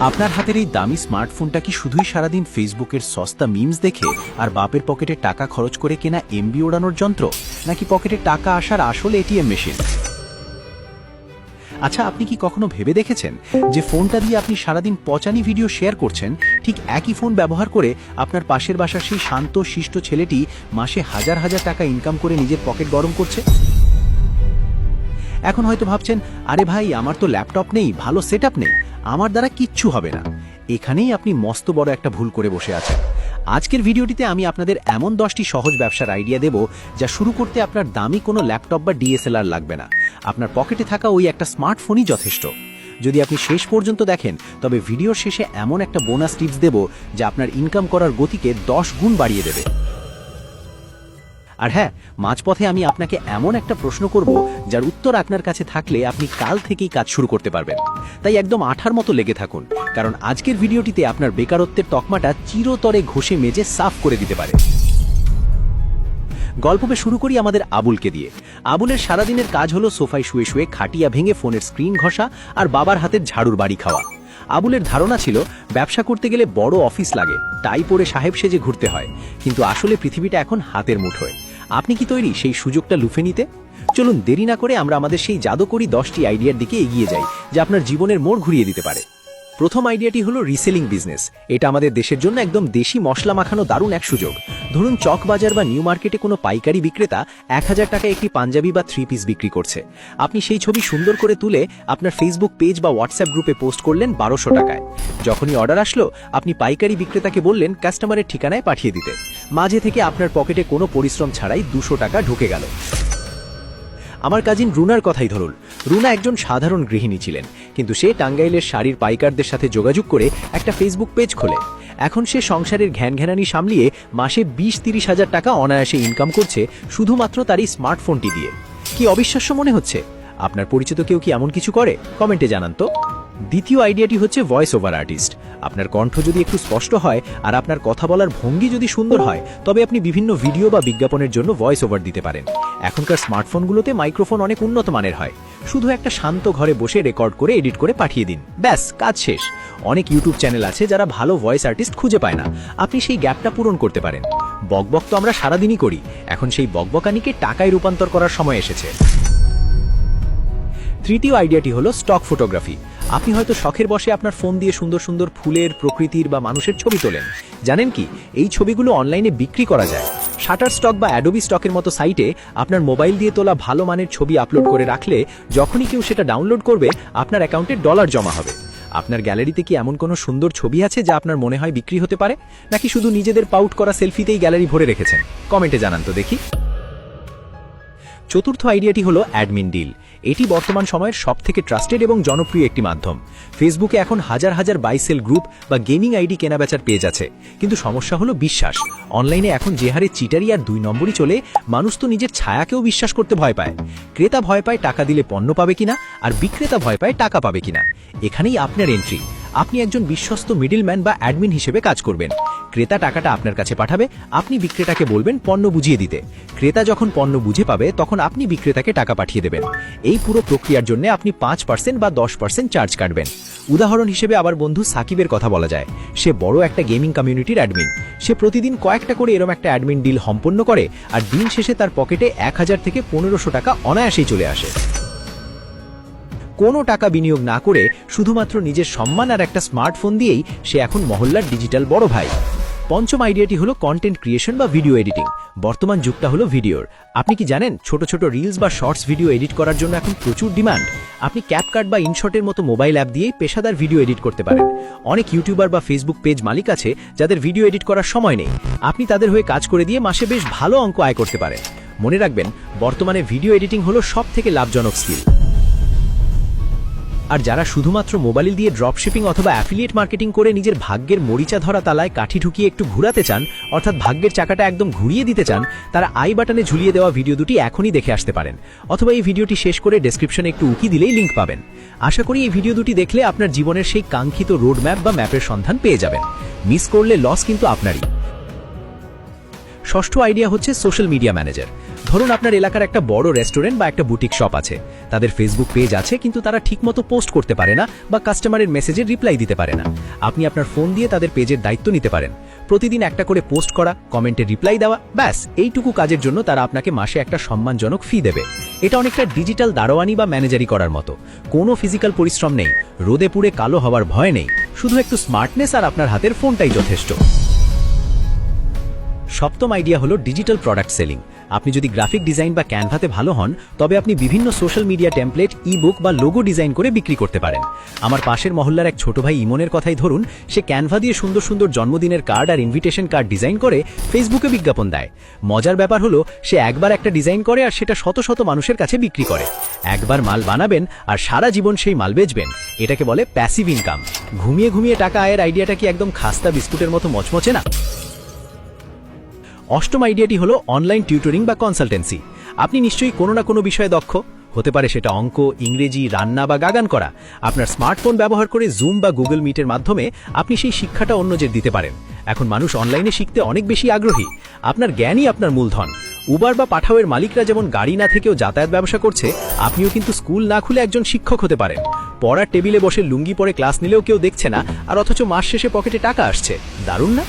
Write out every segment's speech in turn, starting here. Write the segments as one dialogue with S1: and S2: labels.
S1: আপনার হাতের এই দামি স্মার্টফোনটা কি শুধুই সারাদিন ফেসবুকের সস্তা মিমস দেখে আর বাপের পকেটে টাকা খরচ করে কেনা এমবি ওড়ানোর যন্ত্র, নাকি পকেটে টাকা আসার আসল এটিএম মেশিন? আচ্ছা, আপনি কি কখনো ভেবে দেখেছেন যে ফোনটা দিয়ে আপনি সারাদিন পচানি ভিডিও শেয়ার করছেন, ঠিক একই ফোন ব্যবহার করে আপনার পাশের বাসার সেই শান্ত শিষ্ট ছেলেটি মাসে হাজার হাজার টাকা ইনকাম করে নিজের পকেট গরম করছে? এখন হয়তো ভাবছেন, আরে ভাই, আমার তো ল্যাপটপ নেই, ভালো সেটআপ নেই, আমার দ্বারা কিচ্ছু হবে না। এখানেই আপনি মস্ত বড় একটা ভুল করে বসে আছেন। আজকের ভিডিওটিতে আমি আপনাদের এমন 10টি সহজ ব্যবসার আইডিয়া দেব যা শুরু করতে আপনার দামি কোনো ল্যাপটপ বা ডিএসএলআর লাগবে না। আপনার পকেটে থাকা ওই একটা স্মার্টফোনই যথেষ্ট। যদি আপনি শেষ পর্যন্ত দেখেন, তবে ভিডিওর শেষে এমন একটা বোনাস টিপস দেব যা আপনার ইনকাম করার গতিকে 10 গুণ বাড়িয়ে দেবে। আর হ্যাঁ, মাঝপথে আমি আপনাকে এমন একটা প্রশ্ন করব যার উত্তর আপনার কাছে থাকলে আপনি কাল থেকেই কাজ শুরু করতে পারবেন। তাই একদম আঠার মতো লেগে থাকুন, কারণ আজকের ভিডিওটিতে আপনার বেকারত্বের তকমাটা চিরতরে ঘষে মেজে সাফ করে দিতে পারে। গল্পে শুরু করি আমাদের আবুলকে দিয়ে। আবুলের সারাদিনের কাজ হলো সোফায় শুয়ে শুয়ে খাটিয়া ভেঙে ফোনের স্ক্রিন ঘষা আর বাবার হাতের ঝাড়ুর বাড়ি খাওয়া। আবুলের ধারণা ছিল ব্যবসা করতে গেলে বড় অফিস লাগে, টাই পরে সাহেব সেজে ঘুরতে হয়, কিন্তু আসলে পৃথিবীটা এখন হাতের মুঠোয়। আপনি কি তৈরি সেই সুযোগটা লুফে নিতে? চলুন দেরি না করে আমরা আমাদের সেই জাদুকরি 10টি আইডিয়ার দিকে এগিয়ে যাই যা আপনার জীবনের মোড় ঘুরিয়ে দিতে পারে। প্রথম আইডিয়াটি হলো রিসেলিং বিজনেস। এটা আমাদের দেশের জন্য একদম দেশি মশলা মাখানো দারুণ এক সুযোগ। ধরুন, চক বাজার বা নিউ মার্কেটে কোনো পাইকারি বিক্রেতা 1000 টাকায় একটি পাঞ্জাবি বা 3 পিস বিক্রি করছে। আপনি সেই ছবি সুন্দর করে তুলে আপনার ফেসবুক পেজ বা হোয়াটসঅ্যাপ গ্রুপে পোস্ট করলেন 1200 টাকায়। যখনই অর্ডার আসলো, আপনি পাইকারি বিক্রেতাকে বললেন কাস্টমারের ঠিকানায় পাঠিয়ে দিতে। মাঝে থেকে আপনার পকেটে কোনো পরিশ্রম ছাড়াই 200 টাকা ঢুকে গেল। আমার কাজিন রুনার কথাই ধরুন। রুনা একজন সাধারণ গৃহিণী ছিলেন, কিন্তু সে টাঙ্গাইলের শাড়ির পাইকারদের সাথে যোগাযোগ করে একটা ফেসবুক পেজ খোলে। এখন সে সংসারের ঘ্যানঘ্যানানি সামলিয়ে মাসে 20-30 হাজার টাকা অনায়াসে ইনকাম করছে শুধুমাত্র তার এই স্মার্টফোনটি দিয়ে। কি অবিশ্বাস্য মনে হচ্ছে? আপনার পরিচিত কেউ কি এমন কিছু করে? কমেন্টে জানান তো। দ্বিতীয় আইডিয়াটি হচ্ছে ভয়েস ওভার আর্টিস্ট। আপনার কণ্ঠ যদি একটু স্পষ্ট হয় আর আপনার কথা বলার ভঙ্গি যদি সুন্দর হয়, তবে আপনি বিভিন্ন ভিডিও বা বিজ্ঞাপনের জন্য ভয়েস ওভার দিতে পারেন। এখনকার স্মার্টফোনগুলোতে মাইক্রোফোন অনেক উন্নত মানের হয়। শুধু একটা শান্ত ঘরে বসে রেকর্ড করে এডিট করে পাঠিয়ে দিন, ব্যাস কাজ শেষ। অনেক ইউটিউব চ্যানেল আছে যারা ভালো ভয়েস আর্টিস্ট খুঁজে পায় না। আপনি সেই গ্যাপটা পূরণ করতে পারেন। বকবক তো আমরা সারাদিনই করি, এখন সেই বকবকানিকে টাকায় রূপান্তর করার সময় এসেছে। তৃতীয় আইডিয়াটি হলো স্টক ফটোগ্রাফি। আপনি হয়তো শখের বসে আপনার ফোন দিয়ে সুন্দর সুন্দর ফুলের, প্রকৃতির বা মানুষের ছবি তোলেন। জানেন কি, এই ছবিগুলো অনলাইনে বিক্রি করা যায়। শাটার স্টক বা অ্যাডোবি স্টকের মতো সাইটে আপনার মোবাইল দিয়ে তোলা ভালো মানের ছবি আপলোড করে রাখলে যখনই কেউ সেটা ডাউনলোড করবে, আপনার অ্যাকাউন্টে ডলার জমা হবে। আপনার গ্যালারিতে কি এমন কোনো সুন্দর ছবি আছে যা আপনার মনে হয় বিক্রি হতে পারে, নাকি শুধু নিজেদের পাউট করা সেলফিতেই গ্যালারি ভরে রেখেছেন? কমেন্টে জানান তো দেখি। চতুর্থ আইডিয়াটি হলো অ্যাডমিন ডিল। এটি বর্তমান সময়ের সবথেকে ট্রাস্টেড এবং জনপ্রিয় একটি মাধ্যম। ফেসবুকে এখন হাজার হাজার বাই সেল গ্রুপ বা গেমিং আইডি কেনাবেচার পেজ আছে, কিন্তু সমস্যা হলো বিশ্বাস। অনলাইনে এখন যে হারে চিটারি আর 2 নম্বরই চলে, মানুষ তো নিজের ছায়াকেও বিশ্বাস করতে ভয় পায়। ক্রেতা ভয় পায় টাকা দিলে পণ্য পাবে কিনা, আর বিক্রেতা ভয় পায় টাকা পাবে কিনা। এখানেই আপনার এন্ট্রি। আপনি একজন বিশ্বস্ত মিডলম্যান বা অ্যাডমিন হিসেবে কাজ করবেন। ক্রেতা টাকাটা আপনার কাছে পাঠাবে, আপনি বিক্রেতাকে বলবেন পণ্য বুঝিয়ে দিতে। ক্রেতা যখন পণ্য বুঝে পাবে, তখন আপনি বিক্রেতাকে টাকা পাঠিয়ে দেবেন। এই পুরো প্রক্রিয়ার জন্য আপনি 5% বা 10% চার্জ কাটবেন। উদাহরণ হিসেবে আবার বন্ধু সাকিবের কথা বলা যায়। সে বড় একটা গেমিং কমিউনিটির অ্যাডমিন। সে প্রতিদিন কয়েকটা করে এরকম একটা অ্যাডমিন ডিল সম্পন্ন করে, আর দিন শেষে তার পকেটে 1000 থেকে 1500 টাকা অনায়াসেই চলে আসে। কোনো টাকা বিনিয়োগ না করে শুধুমাত্র নিজের সম্মান আর একটা স্মার্টফোন দিয়েই সে এখন মহল্লার ডিজিটাল বড় ভাই। পঞ্চম আইডিয়াটি হলো কন্টেন্ট ক্রিয়েশন বা ভিডিও এডিটিং। বর্তমান যুগটা হলো ভিডিওর। আপনি কি জানেন, ছোট ছোট রিলস বা শর্টস ভিডিও এডিট করার জন্য এখন প্রচুর ডিমান্ড। আপনি ক্যাপকাট বা ইনশটের মতো মোবাইল অ্যাপ দিয়েই পেশাদার ভিডিও এডিট করতে পারেন। অনেক ইউটিউবার বা ফেসবুক পেজ মালিক আছে যাদের ভিডিও এডিট করার সময় নেই। আপনি তাদের হয়ে কাজ করে দিয়ে মাসে বেশ ভালো অঙ্ক আয় করতে পারেন। মনে রাখবেন, বর্তমানে ভিডিও এডিটিং হলো সবথেকে লাভজনক স্কিল। আর যারা শুধুমাত্র মোবাইল দিয়ে ড্রপশিপিং অথবা অ্যাফিলিয়েট মার্কেটিং করে নিজের ভাগ্যের মরিচা ধরা তালায় কাঠি ঢুকিয়ে একটু ঘুরাতে চান, অর্থাৎ ভাগ্যের চাকাটা একদম ঘুরিয়ে দিতে চান, তারা আই বাটনে ঝুলিয়ে দেওয়া ভিডিও দুটি এখনই দেখে আসতে পারেন, অথবা এই ভিডিওটি শেষ করে ডেসক্রিপশনে একটু উকি দিলেই লিঙ্ক পাবেন। আশা করি এই ভিডিও দুটি দেখলে আপনার জীবনের সেই কাঙ্ক্ষিত রোড ম্যাপ বা ম্যাপের সন্ধান পেয়ে যাবেন। মিস করলে লস কিন্তু আপনারই। ষষ্ঠ আইডিয়া হচ্ছে সোশ্যাল মিডিয়া ম্যানেজার। ধরুন আপনার এলাকার একটা বড় রেস্টুরেন্ট বা একটা বুটিক শপ আছে, তাদের ফেসবুক পেজ আছে কিন্তু তারা ঠিকমতো পোস্ট করতে পারে না বা কাস্টমারের মেসেজের রিপ্লাই দিতে পারে না। আপনি আপনার ফোন দিয়ে তাদের পেজের দায়িত্ব নিতে পারেন, প্রতিদিন একটা করে পোস্ট করা, কমেন্টে রিপ্লাই দেওয়া, ব্যাস এইটুকু কাজের জন্য তারা আপনাকে মাসে একটা সম্মানজনক ফি দেবে। এটা অনেকটা ডিজিটাল দারোয়ানি বা ম্যানেজারি করার মতো, কোনো ফিজিক্যাল পরিশ্রম নেই, রোদে পুড়ে কালো হওয়ার ভয় নেই, শুধু একটু স্মার্টনেস আর আপনার হাতের ফোনটাই যথেষ্ট। সপ্তম আইডিয়া হলো ডিজিটাল প্রোডাক্ট সেলিং। আপনি যদি গ্রাফিক ডিজাইন বা ক্যানভাতে ভালো হন, তবে আপনি বিভিন্ন সোশ্যাল মিডিয়া টেমপ্লেট, ই-বুক বা লোগো ডিজাইন করে বিক্রি করতে পারেন। আমার পাশের মহল্লার এক ছোট ভাই ইমনের কথাই ধরুন, সে ক্যানভা দিয়ে সুন্দর সুন্দর জন্মদিনের কার্ড আর ইনভিটেশন কার্ড ডিজাইন করে ফেসবুকে বিজ্ঞাপন দেয়। মজার ব্যাপার হলো, সে একবার একটা ডিজাইন করে আর সেটা শত শত মানুষের কাছে বিক্রি করে। একবার মাল বানাবেন আর সারা জীবন সেই মাল বেচবেন, এটাকে বলে প্যাসিভ ইনকাম। ঘুমিয়ে ঘুমিয়ে টাকা আয়ের আইডিয়াটা কি একদম খাস্তা বিস্কুটের মতো মচমচে না? অষ্টম আইডিয়াটি হলো অনলাইন টিউটরিং বা কনসালটেন্সি। আপনি নিশ্চয়ই কোনো না কোনো বিষয়ে দক্ষ, হতে পারে সেটা অঙ্ক, ইংরেজি, রান্না বা গান করা। আপনার স্মার্টফোন ব্যবহার করে জুম বা গুগল মিটের মাধ্যমে আপনি সেই শিক্ষাটা অন্যদের দিতে পারেন। এখন মানুষ অনলাইনে শিখতে অনেক বেশি আগ্রহী। আপনার জ্ঞানই আপনার মূলধন। উবার বা পাঠাওয়ের মালিকরা যেমন গাড়ি না থেকেও যাতায়াত ব্যবসা করছে, আপনিও কিন্তু স্কুল না খুলে একজন শিক্ষক হতে পারেন। পড়ার টেবিলে বসে লুঙ্গি পরে ক্লাস নিলেও কেউ দেখছে না, আর অথচ মাস শেষে পকেটে টাকা আসছে। দারুণ না?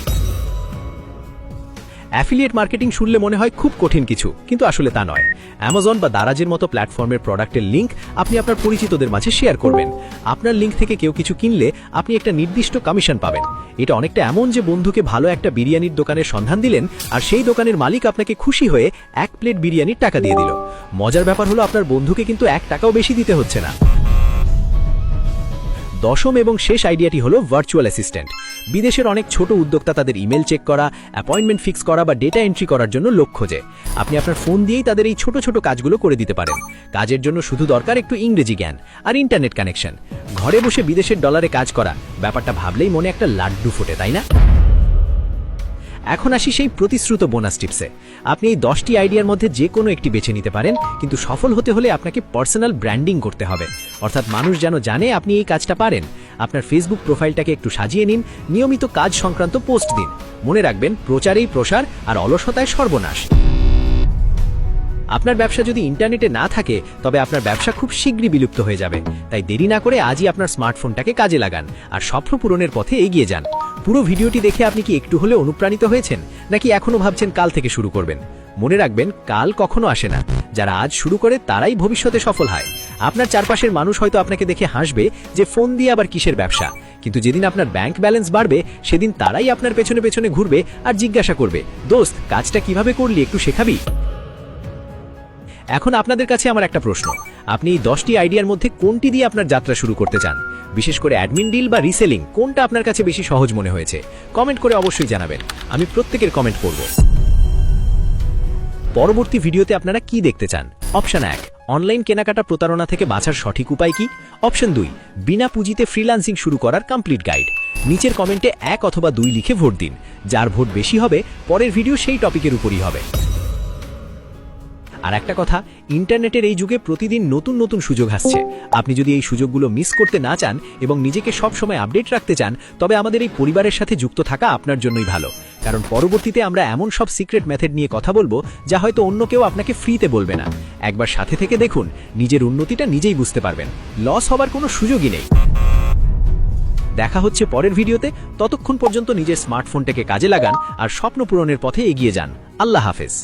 S1: অ্যাফিলিয়েট মার্কেটিং শুনলে মনে হয় খুব কঠিন কিছু, কিন্তু আসলে তা নয়। অ্যামাজন বা দারাজের মতো প্ল্যাটফর্মের প্রোডাক্টের লিঙ্ক আপনি আপনার পরিচিতদের মাঝে শেয়ার করবেন। আপনার লিঙ্ক থেকে কেউ কিছু কিনলে আপনি একটা নির্দিষ্ট কমিশন পাবেন। এটা অনেকটা এমন যে বন্ধুকে ভালো একটা বিরিয়ানির দোকানের সন্ধান দিলেন, আর সেই দোকানের মালিক আপনাকে খুশি হয়ে 1 প্লেট বিরিয়ানির টাকা দিয়ে দিল। মজার ব্যাপার হলো, আপনার বন্ধুকে কিন্তু 1 টাকাও বেশি দিতে হচ্ছে না। দশম এবং শেষ আইডিয়াটি হলো ভার্চুয়াল অ্যাসিস্ট্যান্ট। বিদেশের অনেক ছোট উদ্যোক্তা তাদের ইমেল চেক করা, অ্যাপয়েন্টমেন্ট ফিক্স করা বা ডেটা এন্ট্রি করার জন্য লোক খোঁজে। আপনি আপনার ফোন দিয়েই তাদের এই ছোট ছোট কাজগুলো করে দিতে পারেন। কাজের জন্য শুধু দরকার একটু ইংরেজি জ্ঞান আর ইন্টারনেট কানেকশন। ঘরে বসে বিদেশের ডলারে কাজ করা, ব্যাপারটা ভাবলেই মনে একটা লাড্ডু ফোটে, তাই না? এখন আসি সেই প্রতিশ্রুত বোনাস টিপসে। আপনি এই 10টি আইডিয়ার মধ্যে যে কোনো একটি বেছে নিতে পারেন, কিন্তু সফল হতে হলে আপনাকে পার্সোনাল ব্র্যান্ডিং করতে হবে। অর্থাৎ মানুষ যেন জানে আপনি এই কাজটা পারেন। আপনার ফেসবুক প্রোফাইলটাকে একটু সাজিয়ে নিন, নিয়মিত কাজ সংক্রান্ত পোস্ট দিন। মনে রাখবেন, প্রচারেই প্রসার আর অলসতায় সর্বনাশ। আপনার ব্যবসা যদি ইন্টারনেটে না থাকে, তবে আপনার ব্যবসা খুব শীঘ্রই বিলুপ্ত হয়ে যাবে। তাই দেরি না করে আজই আপনার স্মার্টফোনটাকে কাজে লাগান আর স্বপ্ন পূরণের পথে এগিয়ে যান। পুরো ভিডিওটি দেখে আপনি কি একটু হলে অনুপ্রাণিত হয়েছেন, নাকি এখনো ভাবছেন কাল থেকে শুরু করবেন? মনে রাখবেন, কাল কখনো আসে না। যারা আজ শুরু করে তারাই ভবিষ্যতে সফল হয়। আপনার চারপাশের মানুষ হয়তো আপনাকে দেখে হাসবে যে ফোন দিয়ে আবার কিসের ব্যবসা, কিন্তু যেদিন আপনার ব্যাংক ব্যালেন্স বাড়বে, সেদিন তারাই আপনার পেছনে পেছনে ঘুরবে আর জিজ্ঞাসা করবে, দোস্ত, কাজটা কিভাবে করলি, একটু শেখাবি? এখন আপনাদের কাছে আমার একটা প্রশ্ন, আপনি এই 10টি আইডিয়ার মধ্যে কোনটি দিয়ে আপনার যাত্রা শুরু করতে চান? বিশেষ করে অ্যাডমিন ডিল বা রিসেলিং, কোনটা আপনার কাছে বেশি সহজ মনে হয়েছে? কমেন্ট করে অবশ্যই জানাবেন, আমি প্রত্যেকের কমেন্ট পড়ব। পরবর্তী ভিডিওতে আপনারা কি দেখতে চান? অপশন 1, অনলাইন কেনাকাটা প্রতারণা থেকে বাঁচার সঠিক উপায় কি? অপশন 2, বিনা পুঁজিতে ফ্রিল্যান্সিং শুরু করার কমপ্লিট গাইড। নিচের কমেন্টে 1 অথবা 2 লিখে ভোট দিন। যার ভোট বেশি হবে, পরের ভিডিও সেই টপিকের উপরই হবে। আর একটা কথা, ইন্টারনেটের এই যুগে প্রতিদিন নতুন নতুন সুযোগ আসছে। আপনি যদি এই সুযোগগুলো মিস করতে না চান এবং নিজেকে সব সময় আপডেট রাখতে চান, তবে আমাদের এই পরিবারের সাথে যুক্ত থাকা আপনার জন্যই ভালো। কারণ পরবর্তীতে আমরা এমন সব সিক্রেট মেথড নিয়ে কথা বলবো, যা হয়তো অন্য কেউ আপনাকে ফ্রিতে বলবে না। একবার সাথে থেকে দেখুন, নিজের উন্নতিটা নিজেই বুঝতে পারবেন। লস হবার কোনো সুযোগই নেই। দেখা হচ্ছে পরের ভিডিওতে। ততক্ষণ পর্যন্ত নিজের স্মার্টফোনটাকে কাজে লাগান আর স্বপ্ন পূরণের পথে এগিয়ে যান। আল্লাহ হাফেজ।